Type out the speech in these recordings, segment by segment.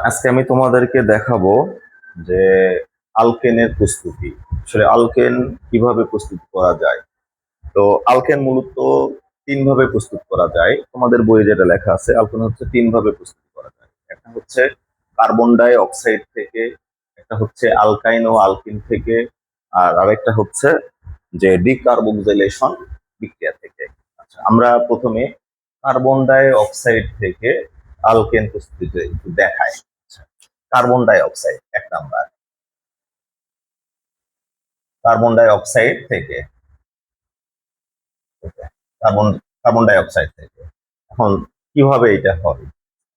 আজকে আমি তোমাদেরকে দেখাবো যে আলকেনের প্রস্তুতি। আসলে আলকেন কিভাবে প্রস্তুত করা যায়। তো আলকেন মূলত তিন ভাবে প্রস্তুত করা যায়। তোমাদের বইয়ে যেটা লেখা আছে, আলকেন হচ্ছে তিন ভাবে প্রস্তুত করা যায়। একটা হচ্ছে কার্বন ডাই অক্সাইড থেকে, একটা হচ্ছে আলকাইন ও আলকিন থেকে, আর আরেকটা হচ্ছে যে ডিকার্বক্সিলেশন বিক্রিয়া থেকে। আচ্ছা, আমরা প্রথমে কার্বন ডাই অক্সাইড থেকে আলকেন প্রস্তুতি একটু দেখাই। আচ্ছা, কার্বন ডাই অক্সাইড এক নাম্বার, কার্বন ডাই অক্সাইড থেকে, কার্বন কার্বন ডাই অক্সাইড থেকে। এখন কিভাবে এটা হবে,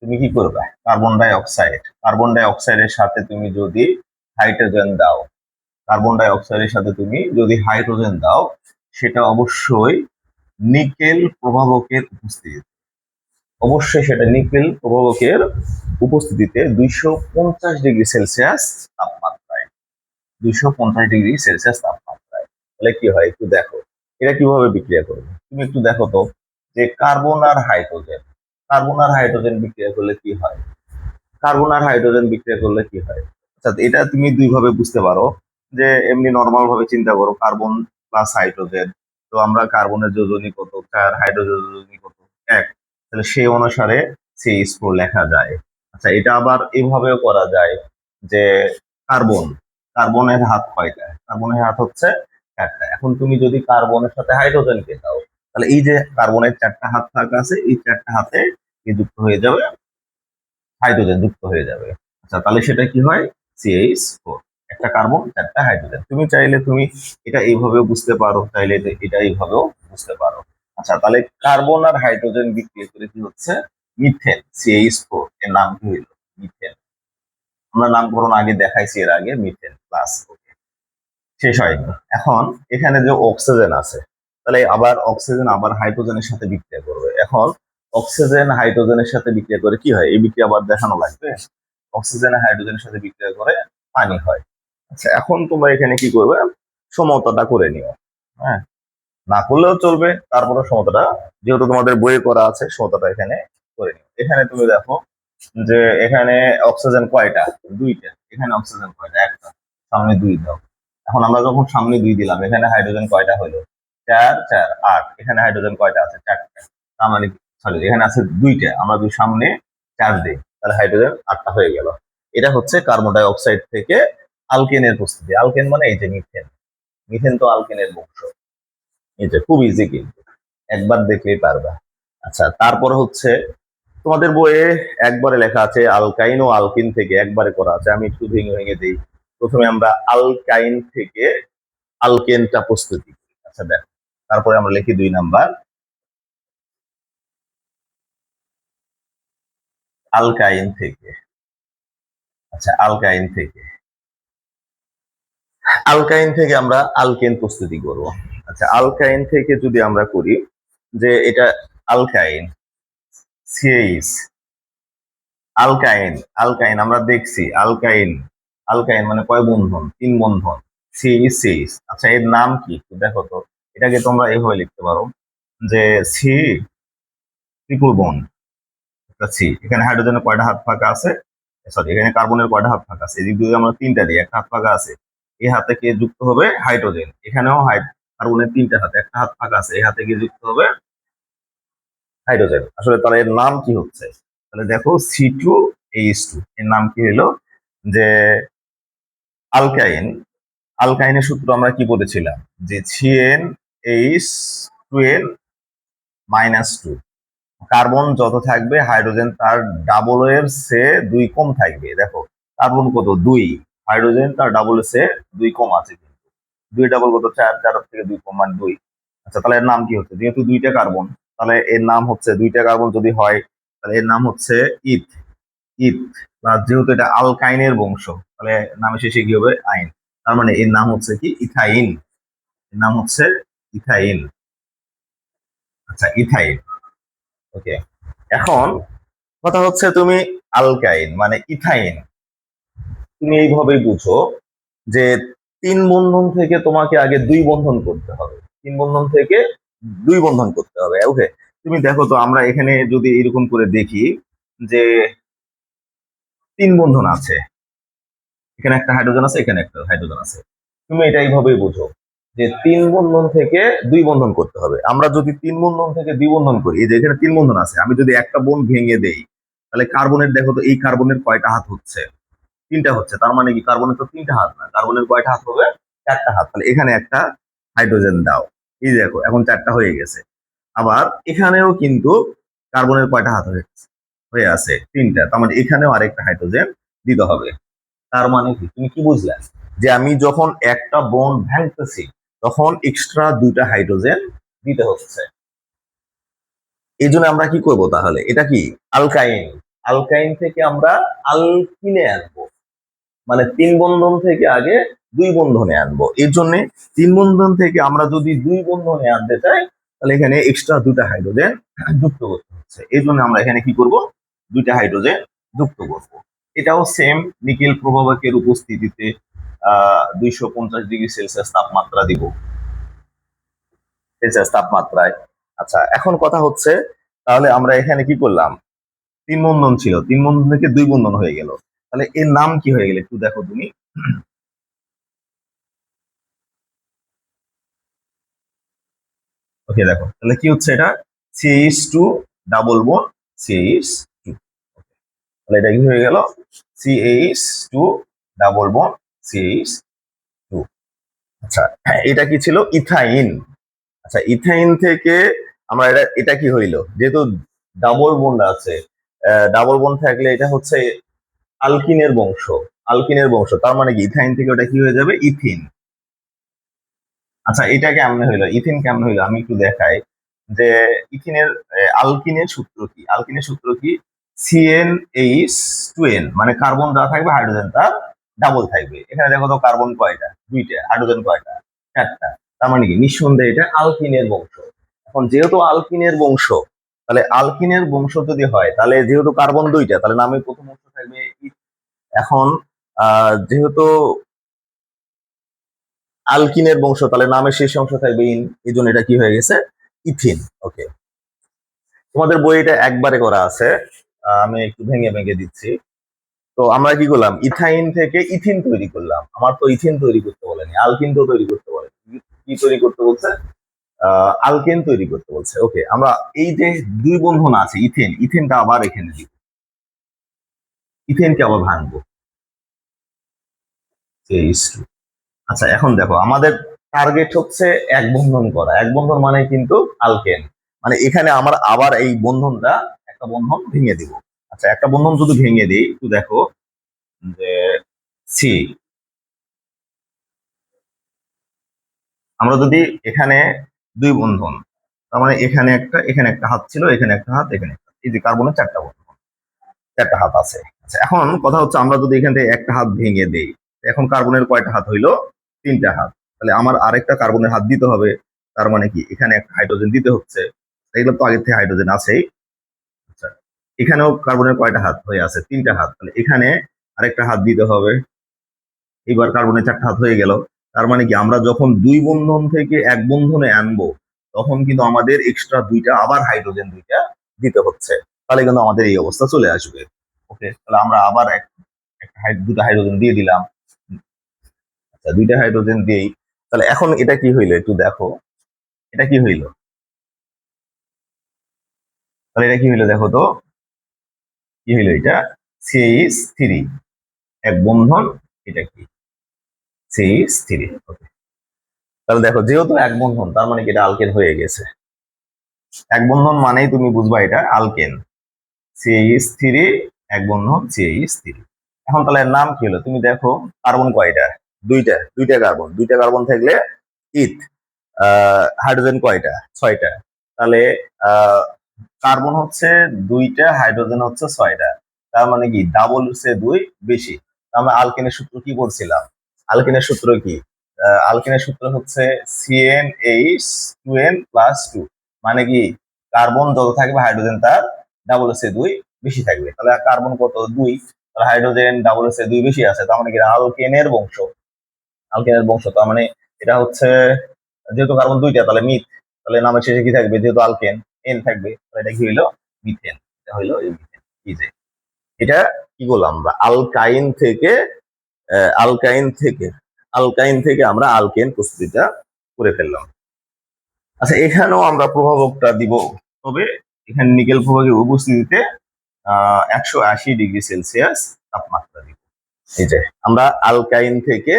তুমি কি করবে? কার্বন ডাই অক্সাইডের সাথে তুমি যদি হাইড্রোজেন দাও, কার্বন ডাই অক্সাইডের সাথে তুমি যদি হাইড্রোজেন দাও, সেটা অবশ্যই নিকেল প্রভাবকের উপস্থিতিতে, অবশ্যই সেটা নিকেল প্রভাবকের উপস্থিতিতে 250 ডিগ্রি সেলসিয়াস তাপমাত্রায়, 250 ডিগ্রি সেলসিয়াস তাপমাত্রায়। তাহলে কি হয় একটু দেখো, এটা কিভাবে বিক্রিয়া করবে তুমি একটু দেখো তো। যে কার্বন আর হাইড্রোজেন বিক্রিয়া করলে কি হয়, কার্বন আর হাইড্রোজেন বিক্রিয়া করলে কি হয়। অর্থাৎ এটা তুমি দুই ভাবে বুঝতে পারো। যে এমনি নর্মাল ভাবে চিন্তা করো, কার্বন প্লাস হাইড্রোজেন, তো আমরা কার্বনের যোজনী কত 4, হাইড্রোজেন যোজনী কত 1, তাহলে সেই অনুসারে সেই স্কোর লেখা যায়। আচ্ছা, এটা আবার এভাবেও করা যায় যে কার্বন, কার্বনের হাত কয়টা, কার্বনের হাত হচ্ছে 4টা। এখন তুমি যদি কার্বনের সাথে হাইড্রোজেনকে দাও, তাহলে এই যে কার্বনের 4টা হাত থাকা আছে, এই 4টা হাতে কি যুক্ত হয়ে যাবে, হাইড্রোজেন যুক্ত হয়ে যাবে। আচ্ছা, তাহলে সেটা কি হয়, CH4, একটা কার্বন 4টা হাইড্রোজেন। তুমি চাইলে তুমি এটা এইভাবেও বুঝতে পারো, চাইলে এটা এইভাবেও বুঝতে পারো। আচ্ছা, তাহলে কার্বন আর হাইড্রোজেন বিক্রিয়া করে কি হচ্ছে, মিথেন, CH4 এর নাম কি হইল, মিথেন। আমরা নামকরণ আগে দেখাইছি, এর আগে মিথেন প্লাস, শেষ হয়নি। এখন এখানে যে অক্সিজেন আছে, তাহলে আবার অক্সিজেন আবার হাইড্রোজেনের সাথে বিক্রিয়া করবে। এখন অক্সিজেন হাইড্রোজেনের সাথে বিক্রিয়া করে কি হয়, এই বিক্রিয়া আবার দেখানো লাগবে। অক্সিজেন হাইড্রোজেনের সাথে বিক্রিয়া করে পানি হয়। আচ্ছা, এখন তোমরা এখানে কি করবে, সমতাটা করে নিও। হ্যাঁ, না করলেও চলবে, তারপরে সমতাটা যেহেতু তোমাদের বইয়ে করা আছে, সমতাটা এখানে করে নিও। এখানে তুমি দেখো যে এখানে অক্সিজেন কয়টা, 2টা। এখানে অক্সিজেন কয়টা, একটা। সামনে 2 দাও। এখন আমরা যখন সামনে 2 দিলাম, এখানে হাইড্রোজেন কয়টা হলো, 4 4 8। এখানে হাইড্রোজেন কয়টা আছে, 4টা। তার মানে সরি, এখানে আছে 2টা, আমরা দুই সামনে 4 দিই, তাহলে হাইড্রোজেন 8টা হয়ে গেল। এটা হচ্ছে কার্বন ডাই অক্সাইড থেকে আলকেনের প্রস্তুতি। আলকেন মানে এই যে মিথেন, মিথেন তো আলকেনের বংশ। এই যে খুব ইজি, কিন্তু একবার দেখলেই পারবা। আচ্ছা, তারপর হচ্ছে তোমাদের বইয়ে একবারে লেখা আছে আলকাইন ও আলকিন থেকে, একবারে করা আছে। আমি একটু ভেঙে ভেঙে দিই। প্রথমে আমরা আলকাইন থেকে আলকেনটা প্রস্তুতি করি। আচ্ছা দেখো, তারপরে আমরা লিখি 2 নাম্বার, আলকাইন থেকে। আচ্ছা, আলকাইন থেকে আমরা আলকেন প্রস্তুতি করব। আচ্ছা, আলকাইন থেকে যদি আমরা করি, যে এটা আলকাইন, সিএইচ, আলকাইন, আলকাইন আমরা দেখছি, আলকাইন, আলকাইন মানে কয় বন্ধন, 3 বন্ধন, CH6। আচ্ছা, এর নাম কি একটু দেখো তো। এটাকে তোমরা এইভাবে লিখতে পারো যে সি ট্রিপল বন্ড, সি। এখানে হাইড্রোজেনের কয়টা হাত ফাঁকা আছে, সরি এখানে কার্বনের কয়টা হাত ফাঁকা আছে, এদিক দিয়ে আমরা 3টা দিই, একটা হাত ফাঁকা আছে। এই হাতে কে যুক্ত হবে, হাইড্রোজেন। এখানেও কার্বনের 3টা হাত, একটা হাত ফাঁকা আছে, এই হাতে গিয়ে যুক্ত হবে হাইড্রোজেন। আসলে তাহলে এর নাম কি হচ্ছে, তাহলে দেখো C2H2, এর নাম কি হলো, যে আলকাইন। আলকাইনের সূত্র আমরা কি বলেছিলাম, যে CnH2n-2। কার্বন যত থাকবে, হাইড্রোজেন তার ডাবল এর সে 2 কম থাকবে। দেখো কার্বন কত 2, হাইড্রোজেন তার ডাবল এর সে 2 কম আছে, কিন্তু 2 ডাবল কত 4, 4 থেকে 2 কম মানে 2। আচ্ছা, তাহলে এর নাম কি হচ্ছে, যেহেতু 2টা কার্বন, তাহলে এর নাম হচ্ছে, 2টা কার্বন যদি হয়, তাহলে এর নাম হচ্ছে ইথ, ইথ। প্লাস যেহেতু এটা আলকাইনের বংশ, তাহলে নামে শেষে কি হবে, আইন। তার মানে এর নাম হচ্ছে কি, ইথাইন। এর নাম হচ্ছে ইথাইন। আচ্ছা, ইথাইন। ওকে, এখন কথা হচ্ছে তুমি আলকাইন মানে ইথাইন, তুমি এইভাবেই বুঝো যে 3 বন্ধন থেকে তোমাকে আগে 2 বন্ধন করতে হবে, 3 বন্ধন থেকে 2 বন্ধন করতে হবে। ওকে, তুমি দেখো তো, আমরা এখানে যদি এরকম করে দেখি যে 3 বন্ধন আছে, এখানে একটা হাইড্রোজেন আছে, এখানে একটা হাইড্রোজেন আছে, তুমি এটা এইভাবেই বুঝো যে 3 বন্ধন থেকে 2 বন্ধন করতে হবে। আমরা যদি 3 বন্ধন থেকে 2 বন্ধন করি, এই যে এখানে 3 বন্ধন আছে, আমি যদি একটা বোন ভেঙে দেই, তাহলে কার্বনের দেখো তো এই কার্বনের কয়টা হাত হচ্ছে? 3টা হচ্ছে। তার মানে কি কার্বনের তো 3টা হাত না, কার্বনের কয়টা হাত হবে? 4টা হাত। তাহলে এখানে একটা হাইড্রোজেন দাও। এই দেখো এখন 4টা হয়ে গেছে। আবার এখানেও কিন্তু কার্বনের কয়টা হাত হয়ে আছে? 3টা। তার মানে এখানেও আরেকটা হাইড্রোজেন দিতে হবে। তার মানে কি তুমি কি বুঝলে? যে আমি যখন একটা বন্ড ভাঙতেছি তখন এক্সট্রা 2টা হাইড্রোজেন দিতে হচ্ছে। এই জন্য আমরা কি করব তাহলে? এটা কি আলকাইন? আলকাইন থেকে আমরা আলকিনে আনবো, মানে 3 বন্ধন থেকে আগে 2 বন্ধনে আনবো। এর জন্য 3 বন্ধন থেকে আমরা যদি 2 বন্ধনে আনতে চাই, তাহলে এখানে এক্সট্রা 2টা হাইড্রোজেন যুক্ত করতে হচ্ছে। এই জন্য আমরা এখানে কি করব? 2টা হাইড্রোজেন যুক্ত করব। এটাও সেম নিকেল প্রভাবকের উপস্থিতিতে 250 ডিগ্রি সেলসিয়াস তাপমাত্রা দিব, সেলসিয়াস তাপমাত্রায়। আচ্ছা, এখন কথা হচ্ছে তাহলে আমরা এখানে কি করলাম? 3 বন্ধন ছিল, 3 বন্ধন থেকে 2 বন্ধন হয়ে গেল। তাহলে এর নাম কি হয়ে গেল একটু দেখো তুমি। ওকে, দেখো তাহলে কি হচ্ছে এটা? CH2 double bond CH2। তাহলে এটা কি হয়ে গেল? CH2 double bond CH2। আচ্ছা, এটা কি ছিল? ইথাইন। আচ্ছা, ইথাইন থেকে আমরা এটা এটা কি হইলো? যেহেতু ডাবল বন্ড আছে, ডাবল বন্ড থাকলে এটা হচ্ছে আলকিনের বংশ। আলকিনের বংশ, তার মানে কি ইথাইন থেকে ওটা কি হয়ে যাবে? ইথিন। আচ্ছা, এটা কেমনে হইলো? ইথিন কেমনে হইলো আমি একটু দেখাই। যে ইথিনের আলকিনের সূত্র কি? আলকিনের সূত্র কি? CnH2n, মানে কার্বন যা থাকবে হাইড্রোজেন তার ডাবল থাকবে। এখানে দেখো তো কার্বন কয়টা? 2টা। হাইড্রোজেন কয়টা? 4টা। তার মানে কি নিঃসন্দেহে এটা আলকিনের বংশ। এখন যেহেতু আলকিনের বংশ, তাহলে আলকিনের বংশ যদি হয়, তাহলে যেহেতু কার্বন 2টা, তাহলে নামে প্রথম অংশ থাকবে এখন যেহেতু আলকিনের বংশ, তাহলে নামের শেষ অংশ থাকবে ইন, এই জন্য এটা কি হয়ে গেছে? ইথিন। ওকে, তোমাদের বই এটা একবারে করা আছে, আমি একটু ভেঙে ভেঙে দিচ্ছি। তো আমরা কি করলাম? ইথাইন থেকে ইথিন তৈরি করলাম। আমার তো ইথিন তৈরি করতে বলেনি, আলকিন তো তৈরি করতে বলে। কি তৈরি করতে বলছে? আলকেন তৈরি করতে বলছে। ওকে, আমরা এই যে 2 বন্ধন আছে ইথেন, ইথেনটা আবার এখানে দিব, ইথেনকে আবার ভাঙবো। আচ্ছা, এখন দেখো আমাদের টার্গেট হচ্ছে 1 বন্ধন করা। 1 বন্ধন মানে কিন্তু আলকেন, মানে এখানে আমার আবার এই বন্ধনটা একটা বন্ধন ভেঙে দিব। আচ্ছা, একটা বন্ধন যদি ভেঙে দিই একটু দেখো যে সি, আমরা যদি এখানে 2 বন্ধন, তার মানে এখানে একটা, এখানে একটা হাত ছিল, এখানে একটা হাত, এখানে একটা, এই যে কার্বনের 4টা বন্ধন, 4টা হাত আছে। আচ্ছা, এখন কথা হচ্ছে আমরা যদি এখান থেকে একটা হাত ভেঙে দেই, এখন কার্বনের কয়টা হাত হইলো? 3টা হাত। তাহলে আমার আরেকটা কার্বনের হাত দিতে হবে। তার মানে কি এখানে একটা হাইড্রোজেন দিতে হচ্ছে। এগুলো তো আগের থেকে হাইড্রোজেন আছেই। আচ্ছা, এখানেও কার্বনের কয়টা হাত হয়ে আছে? 3টা হাত। তাহলে এখানে আরেকটা হাত দিতে হবে। এবার কার্বনের 4টা হাত হয়ে গেল। তার মানে কি আমরা যখন 2 বন্ধন থেকে 1 বন্ধনে আনবো, তখন কিন্তু আমাদের এক্সট্রা 2টা আবার হাইড্রোজেন 2টা দিতে হচ্ছে। তাহলে কিন্তু আমাদের এই অবস্থা চলে আসবে। ওকে, তাহলে আমরা আবার একটা 2টা হাইড্রোজেন দিয়ে দিলাম। আচ্ছা, 2টা হাইড্রোজেন দিয়েই তাহলে এখন এটা কি হইলো একটু দেখো। এটা কি হইলো? তাহলে এটা কি হইলো দেখো তো, কি হইলো এটা? CH3, 1 বন্ধন। এটা কি? CH3। ওকে, তাহলে দেখো যেহেতু 1 বন্ধন, তার মানে কি এটা আলকেন হয়ে গেছে। 1 বন্ধন মানেই তুমি বুঝবা এটা আলকেন। CH3, 1 বন্ধন CH3। এখন তাহলে এর নাম কি হলো? তুমি দেখো কার্বন কয়টা? 2টা। 2টা কার্বন, 2টা কার্বন থাকলে ইথ। হাইড্রোজেন কয়টা? 6টা। তাহলে কার্বন হচ্ছে 2টা, হাইড্রোজেন হচ্ছে 6টা। তার মানে কি ডাবল হচ্ছে 2 বেশি। আমরা আলকেনের সূত্র কি বলছিলাম? আলকেনের সূত্র কি? আলকেনের সূত্র হচ্ছে CnH2n+2, মানে কি কার্বন যত থাকবে হাইড্রোজেন তার ডাবল হচ্ছে 2 বেশি থাকবে। তাহলে কার্বন কত? 2। তাহলে হাইড্রোজেন ডাবল হচ্ছে 2 বেশি আছে, তার মানে কি আলকেনের বংশ। আলকেনের বংশ, তার মানে এটা হচ্ছে যেহেতু কার্বন 2টা, তাহলে মিথ। তাহলে নামের শেষে কি থাকবে? যেহেতু আলকেন, এন থাকবে, এটা কি হইলো মিথেন, এটা হইলো এই মিথেন। এই যে এটা কি করলাম আমরা আলকাইন থেকে আলকাইন থেকে আমরা আলকেন প্রস্তুতিটা করে ফেললাম। আচ্ছা, এখানেও আমরা প্রভাবকটা দিব, তবে এখানে নিকেল প্রভাবের উপস্থিতিতে 180°C তাপমাত্রা দিব। এই যে আমরা আলকাইন থেকে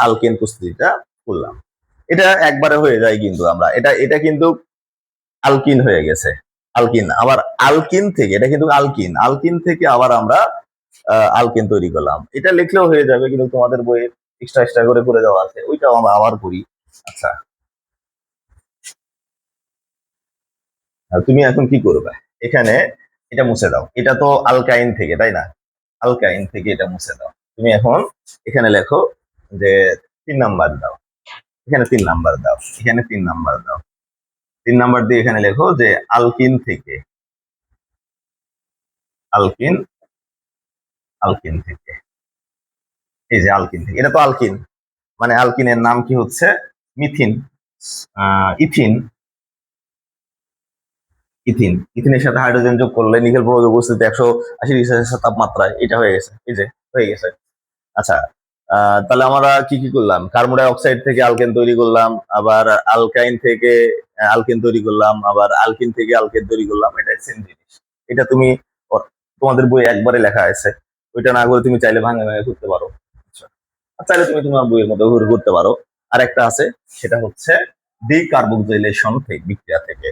আলকেন প্রস্তুতিটা করলাম। এটা একবারে হয়ে যায়, কিন্তু আমরা এটা কিন্তু আলকিন হয়ে গেছে। আলকিন আবার আলকিন থেকে, এটা কিন্তু আলকিন থেকে আবার আমরা আলকেন তৈরি করলাম। এটা লিখলেও হয়ে যাবে, কিন্তু তোমাদের বইয়ে এক্সট্রা করে করে দেওয়া আছে, ওইটাও আমরা আবার করি। আচ্ছা, তুমি এখন কি করবে, এখানে এটা মুছে দাও। এটা তো আলকাইন থেকে, তাই না? আলকাইন থেকে এটা মুছে দাও। তুমি এখন এখানে লেখো যে 3 নাম্বার দাও, এখানে 3 নাম্বার দাও, এখানে 3 নাম্বার দাও। 3 নাম্বার দিয়ে এখানে লেখো যে আলকিন থেকে আলকিন আলকিন থেকে এই যে আলকিন থেকে, এটা তো আলকিন, মানে আলকিনের নাম কি হচ্ছে মিথিন, ইথিন। ইথিনের সাথে হাইড্রোজেন যোগ করলে নিকেল প্রভাবের উপস্থিতি 180°C তাপমাত্রায় এটা হয়ে গেছে। এই যে হয়ে গেছে। আচ্ছা, তাহলে আমরা কি কি করলাম? কার্বন ডাই অক্সাইড থেকে আলকেন তৈরি করলাম, আবার আলকাইন থেকে আলকেন তৈরি করলাম, আবার আলকিন থেকে আলকেন তৈরি করলাম। এটা সেম জিনিস। এটা তুমি তোমাদের বই একবারে লেখা আছে, ওইটা না করে তুমি চাইলে ভাঙে ভাঙে করতে পারো। আচ্ছা, চাইলে তুমি তোমার বইয়ের মতো ঘুরে করতে পারো। আর একটা আছে, সেটা হচ্ছে ডিকার্বক্সিলেশন বিক্রিয়া থেকে।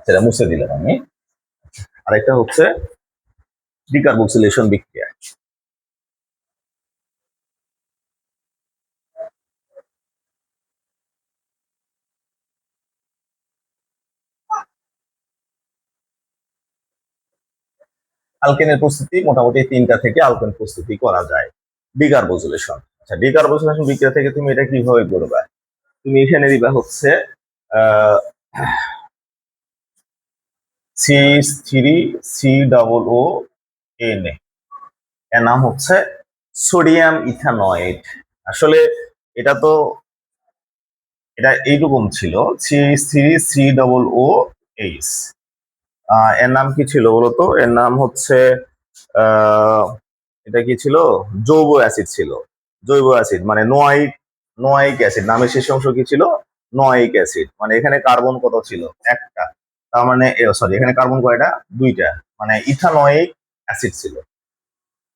সেটা মুছে দিলাম আমি। আরেকটা হচ্ছে ডিকার্বক্সিলেশন বিক্রিয়া। আলকেনের প্রস্তুতি মোটামুটি 3টা থেকে আলকেন প্রস্তুতি করা যায়। ডিকার্বক্সিলেশন, আচ্ছা, ডিকার্বক্সিলেশন বিক্রিয়া থেকে তুমি এটা কিভাবে করবা? তুমি এখানে দিবা হচ্ছে CH3COO এর নাম হচ্ছে সোডিয়াম ইথানয়েড। আসলে এটা তো এটা এইরকম ছিল, CH3COOH। এর নাম কি ছিল বলতো? এর নাম হচ্ছে এটা কি ছিল? জৈব অ্যাসিড ছিল। জৈব অ্যাসিড মানে নোয়াইক অ্যাসিড, নামের শেষ অংশ কি ছিল? নোয়াইক অ্যাসিড। মানে এখানে কার্বন কত ছিল? একটা। তার মানে সরি, এখানে কার্বন কয়টা? 2টা। মানে ইথানয়েক অ্যাসিড ছিল।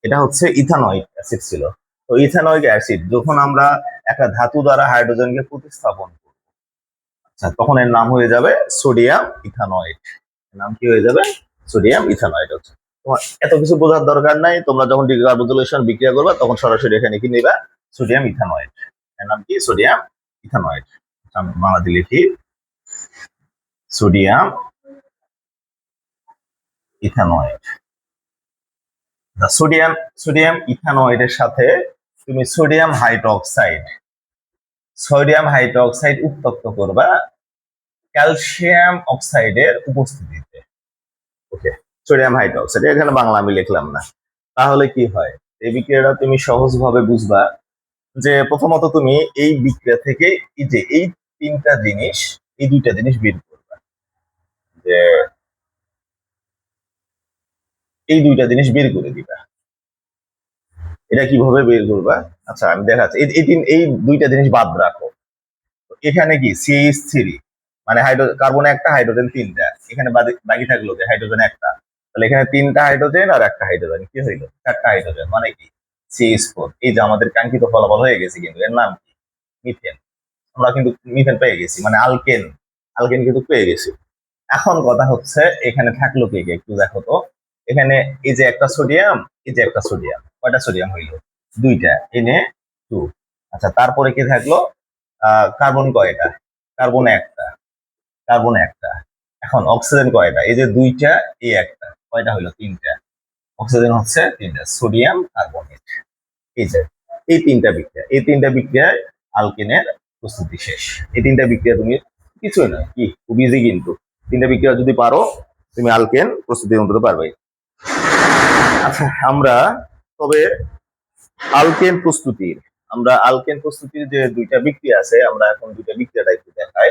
এটা হচ্ছে ইথানয়েক অ্যাসিড ছিল। তো ইথানয়েক অ্যাসিড যখন আমরা একটা ধাতু দ্বারা হাইড্রোজেনকে প্রতিস্থাপন করব, আচ্ছা, তখন এর নাম হয়ে যাবে সোডিয়াম ইথানয়েড। নাম কি হয়ে যাবে? সোডিয়াম ইথানয়েড হচ্ছে। তোমার এত কিছু বোঝার দরকার নাই। তোমরা যখন ডিকার্বক্সিলেশন বিক্রিয়া করবে তখন সরাসরি এখানে কি নিবা? সোডিয়াম ইথানয়েড। এর নাম কি? সোডিয়াম ইথানয়েড। বাংলাতে লিখি সোডিয়াম ইথানয়েড। সোডিয়াম ইথানয়েডের সাথে তুমি সোডিয়াম হাইড্রোক্সাইড উত্তপ্ত করবা ক্যালসিয়াম অক্সাইডের উপস্থিতিতে। ওকে, সোডিয়াম হাইড্রোক্সাইড, এখানে বাংলা আমি লিখলাম না। তাহলে কি হয়? এই বিক্রিয়াটা তুমি সহজভাবে বুঝবা যে প্রথমত তুমি এই বিক্রিয়া থেকে এই যে এই 3টা জিনিস, এই 2টা জিনিস বের করবা। যে এই 2টা জিনিস বের করে দিবা। এটা কিভাবে বের করবা? আচ্ছা, আমি দেখাচ্ছি। এই 2টা জিনিস বাদ রাখো। এখানে কি CH3, মানে কার্বন একটা, হাইড্রোজেন 3টা। এখানে বাকি থাকলো যে হাইড্রোজেন একটা। তাহলে এখানে 3টা হাইড্রোজেন আর একটা হাইড্রোজেন, কি হইলো? 4টা হাইড্রোজেন, মানে কি CH4। এই যে আমাদের কাঙ্ক্ষিত ফলাফল হয়ে গেছে, কিন্তু এর নাম কি? মিথেন। আমরা কিন্তু মিথেন পেয়ে গেছি, মানে আলকেন কিন্তু পেয়ে গেছি। এখন কথা হচ্ছে এখানে থাকলো কে কে একটু দেখো তো। এখানে এই যে একটা সোডিয়াম, এই যে একটা সোডিয়াম, কয়টা সোডিয়াম হইলো? 2টা, Na2। আচ্ছা, তারপরে কি থাকলো? কার্বন কয়টা? কার্বন একটা। এখন অক্সিজেন কয়টা? এই যে 2টা, এই একটা, কয়টা হইলো? 3টা। অক্সিজেন হচ্ছে 3টা, সোডিয়াম কার্বনেট। এই যে এই তিনটা বিক্রিয়ায় আলকেনের প্রস্তুতি শেষ। এই 3টা বিক্রিয়া তুমি কিছুই নয়, কি খুব ইজি, কিন্তু 3টা বিক্রিয়া যদি পারো তুমি আলকেন প্রস্তুতি অন্তত পারবে। আচ্ছা, আমরা তবে আলকেন প্রস্তুতির যে 2টা বিক্রিয়া আছে, আমরা এখন 2টা বিক্রিয়াটা একটু দেখাই।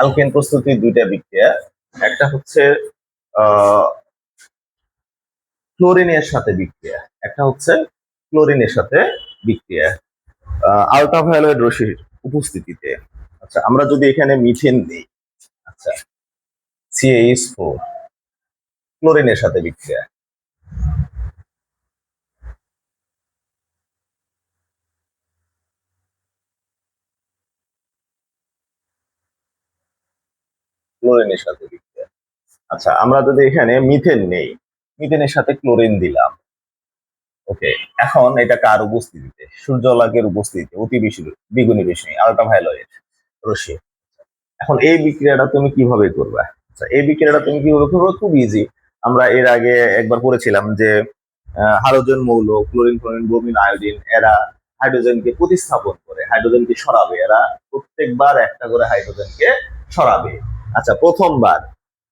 আলকেন প্রস্তুতির দুইটা বিক্রিয়া, একটা হচ্ছে ক্লোরিনের সাথে বিক্রিয়া, একটা হচ্ছে ক্লোরিনের সাথে বিক্রিয়া আল্ট্রাভায়োলেট রশ্মির উপস্থিতিতে। আচ্ছা, আমরা যদি এখানে মিথেন দিই, আচ্ছা CH4 ক্লোরিনের সাথে বিক্রিয়া, ক্লোরিনের সাথে বিক্রিয়া। আচ্ছা, আমরা যদি এখানে মিথেন নেই, মিথেনের সাথে ক্লোরিন দিলাম, ওকে, এখন এটা কার উপস্থিতিতে? সূর্যালোকের উপস্থিতিতে, অতি বেশি দ্বিগুণী রশ্মি আল্ট্রাভায়োলেট রশ্মি। এখন এই বিক্রিয়াটা তুমি কিভাবে করবে? আচ্ছা, এই বিক্রিয়াটা তুমি কিভাবে করবে? খুব ইজি। আমরা এর আগে একবার পড়েছিলাম যে হাইড্রোজেন মৌল, ক্লোরিন, ক্লোরিন, ব্রোমিন, আয়োডিন, এরা হাইড্রোজেনকে প্রতিস্থাপন করে, হাইড্রোজেনকে সরাবে। এরা প্রত্যেকবার একটা করে হাইড্রোজেনকে সরাবে। আচ্ছা, প্রথমবার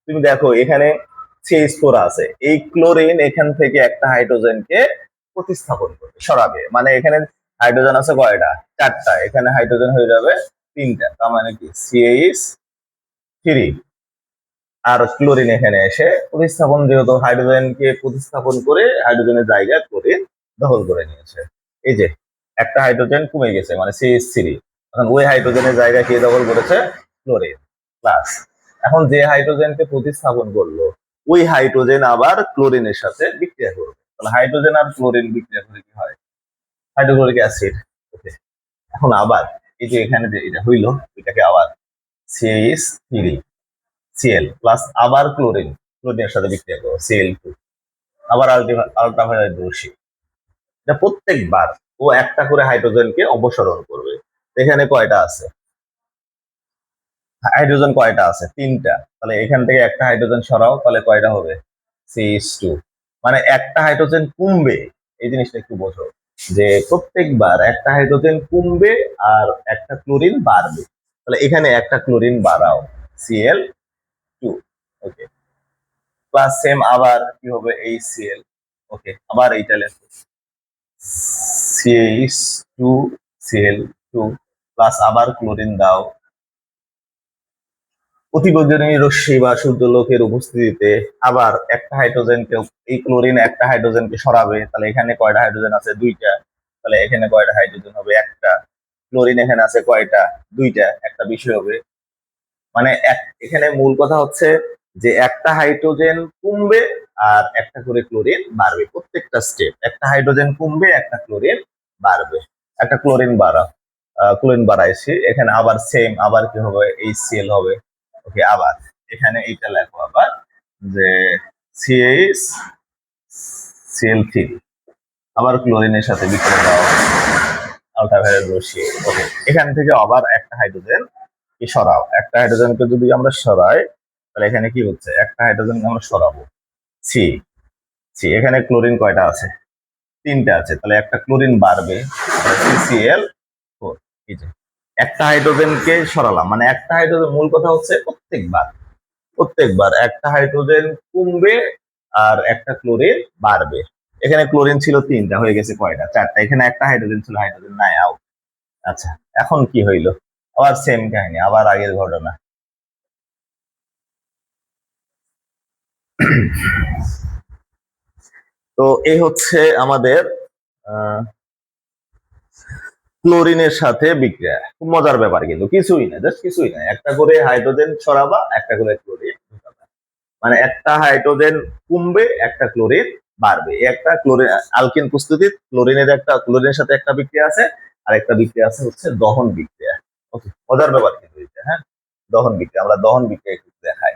তুমি দেখো এখানে CH4 আছে, এই ক্লোরিন এখান থেকে একটা হাইড্রোজেনকে প্রতিস্থাপন করবে, সরাবে। মানে এখানে হাইড্রোজেন আছে কয়টা? 4টা। এখানে হাইড্রোজেন হয়ে যাবে 3টা, তার মানে কি CH3। আর ক্লোরিন এখানে এসে প্রতিস্থাপন, যেহেতু হাইড্রোজেনকে প্রতিস্থাপন করে হাইড্রোজেনের জায়গায় ক্লোরিন দখল করে নিয়েছে। এই যে একটা হাইড্রোজেন কমে গেছে, মানে CH3। এখন ওই হাইড্রোজেনের জায়গায় কে দখল করেছে? Chlorine plus. এখন যে হাইড্রোজেনকে প্রতিস্থাপন করলো, ওই হাইড্রোজেন আবার ক্লোরিনের সাথে বিক্রিয়া করবে। তাহলে হাইড্রোজেন আর ক্লোরিন বিক্রিয়া করে কি হয়? Hydrochloric acid. ওকে, এখন আবার এই যে এখানে যে এটা হইলো, এটাকে আবার CH3 Cl প্লাস আবার ক্লোরিন, ক্লোরিনের সাথে বিক্রিয়া করো Cl2, আবার আল্ট্রাভায়োলেট রশ্মি। এটা প্রত্যেকবার ও একটা করে হাইড্রোজেনকে অপসারণ করবে। এখানে কয়টা আছে? হাইড্রোজেন কয়টা আছে? 3টা। তাহলে এখান থেকে একটা হাইড্রোজেন সরাও, তাহলে কয়টা হবে? CH2। মানে একটা হাইড্রোজেন কমবে। এই জিনিসটা একটু বোঝো, যে প্রত্যেকবার একটা হাইড্রোজেন কমবে আর একটা ক্লোরিন বাড়বে। তাহলে এখানে একটা ক্লোরিন বাড়াও, Cl2। ওকে, প্লাস সেম আবার কি হবে? HCl। ওকে, আবার এইটা লেখো CH2Cl2 প্লাস আবার ক্লোরিন দাও। অতিবেগুনি রশ্মি বা সূর্যালোকের উপস্থিতিতে আবার একটা হাইড্রোজেনকে, এই ক্লোরিন একটা হাইড্রোজেনকে সরাবে। তাহলে এখানে কয়টা হাইড্রোজেন আছে? 2টা। তাহলে এখানে কয়টা হাইড্রোজেন হবে? একটা। ক্লোরিন এখানে আছে কয়টা? 2টা, একটা বেশি হবে। মানে এখানে মূল কথা হচ্ছে যে একটা হাইড্রোজেন কমবে আর একটা করে ক্লোরিন বাড়বে। প্রত্যেকটা স্টেপ একটা হাইড্রোজেন কমবে, একটা ক্লোরিন বাড়বে। একটা ক্লোরিন ক্লোরিন বাড়াইছি, এখানে আবার সেম, আবার কি হবে? HCl হবে। ওকে, আবার এখানে এইটা লেখো আবার যে CH Cl3 আবার ক্লোরিনের সাথে বিক্রিয়া দাও, আল্ট্রাভায়োলেট রশ্মি। ওকে, এখান থেকে আবার একটা হাইড্রোজেন কি সরাও। একটা হাইড্রোজেনকে যদি আমরা সরাই, তাহলে এখানে কি হচ্ছে? একটা হাইড্রোজেন আমরা সরাবো, সি সি। এখানে ক্লোরিন কয়টা আছে? 3টা আছে। তাহলে একটা ক্লোরিন বাড়বে, CCl4। এই যে একটা হাইড্রোজেনকে সরালাম, মানে একটা হাইড্রোজেন, মূল কথা হচ্ছে প্রত্যেকবার একটা হাইড্রোজেন কমবে আর একটা ক্লোরিন বাড়বে। এখানে ক্লোরিন ছিল 3টা, হয়ে গেছে কয়টা? 4টা। এখানে একটা হাইড্রোজেন ছিল, হাইড্রোজেন নাই, আউট। আচ্ছা, এখন কি হইলো? আবার সেম কাহিনী, আবার আগের ঘটনা। তো এই হচ্ছে আমাদের ক্লোরিনের সাথে বিক্রিয়া। খুব মজার ব্যাপার, কিন্তু কিছুই না, জাস্ট কিছুই না, একটা করে হাইড্রোজেন সরাবা, একটা করে ক্লোরিন ঢুকাবা। মানে একটা হাইড্রোজেন কমবে, একটা ক্লোরিন বাড়বে। একটা ক্লোরিন আলকিন প্রস্তুতি, ক্লোরিনের একটা, ক্লোরিনের সাথে একটা বিক্রিয়া আছে, আর একটা বিক্রিয়া আছে হচ্ছে দহন বিক্রিয়া। ওকে, মজার ব্যাপার কিন্তু এটা। হ্যাঁ, দহন বিক্রিয়া, আমরা দহন বিক্রিয়া একটু দেখাই।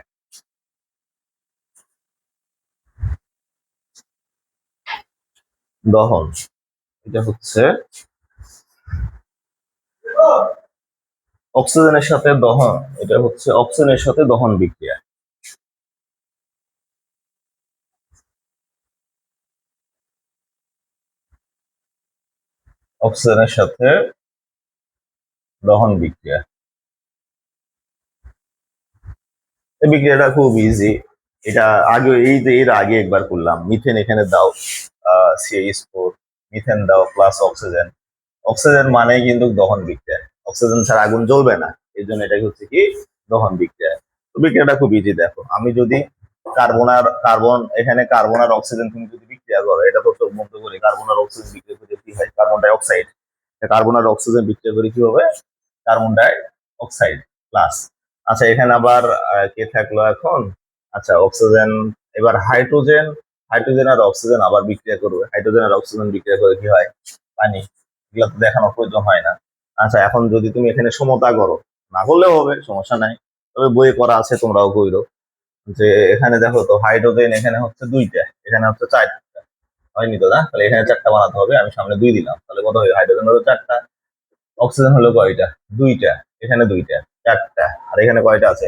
দহন, এটা হচ্ছে অক্সিজেনের সাথে দহন, এটা হচ্ছে অক্সিজেনের সাথে দহন বিক্রিয়া। অক্সিজেনের সাথে দহন বিক্রিয়া, এই বিক্রিয়াটা খুব ইজি। এটা আগে, এই যে এর আগে একবার করলাম। মিথেন এখানে দাও, CH4, মিথেন দাও প্লাস অক্সিজেন। অক্সিজেন মানে কিন্তু দহন বিক্রিয়া, অক্সিজেন ছাড়া আগুন জ্বলবে না। এই জন্য এটাকে হচ্ছে কি দহন বিক্রিয়া। তো বিক্রিয়াটা খুব ইজি, দেখো আমি যদি কার্বন এখানে কার্বন আর অক্সিজেন তুমি যদি বিক্রিয়া করো, এটা তো চোখ বন্ধ করে কার্বন আর অক্সিজেন বিক্রিয়া করে কি হয়, কার্বন ডাই অক্সাইড। কার্বন আর অক্সিজেন বিক্রিয়া করে কি হবে, কার্বন ডাই অক্সাইড প্লাস। আচ্ছা এখানে আবার কে থাকলো এখন, আচ্ছা অক্সিজেন, এবার হাইড্রোজেন, হাইড্রোজেন আর অক্সিজেন আবার বিক্রিয়া করবে, হাইড্রোজেন আর অক্সিজেন বিক্রিয়া করে কি হয়, পানি। এগুলো তো দেখানোর প্রয়োজন হয় না। আচ্ছা এখন যদি তুমি এখানে সমতা করো, না করলেও হবে, সমস্যা নাই, তবে বইয়ে করা আছে, তোমরাও কইরো। যে এখানে দেখো তো হাইড্রোজেন এখানে হচ্ছে দুইটা, এখানে হচ্ছে চারটা, হয়নি তো না, তাহলে এখানে চারটা বানাতে হবে, আমি সামনে দুই দিলাম, তাহলে কত হবে, হাইড্রোজেন হলো চারটা, অক্সিজেন হলো কয়টা, দুইটা, এখানে দুইটা, চারটা, আর এখানে কয়টা আছে,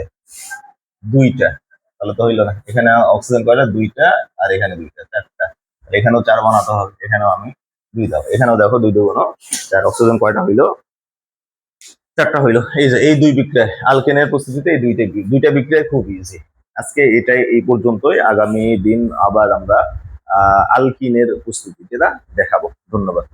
দুইটা, তাহলে তো হইলো না, এখানে অক্সিজেন কয়টা, দুইটা, আর এখানে দুইটা, চারটা, আর এখানেও চার বানাতে হবে, এখানেও আমি দুই দাও, এখানেও দেখো দুই দুগুণ চার, অক্সিজেন কয়টা হইলো, চারটা হইলো। এই যে এই দুই বিক্রিয়া, আলকেনের প্রস্তুতিতে এই দুইটা বিক্রিয়া খুব ইজি। আজকে এটাই এই পর্যন্তই, আগামী দিন আবার আমরা আলকিনের প্রস্তুতি যেটা দেখাবো। ধন্যবাদ।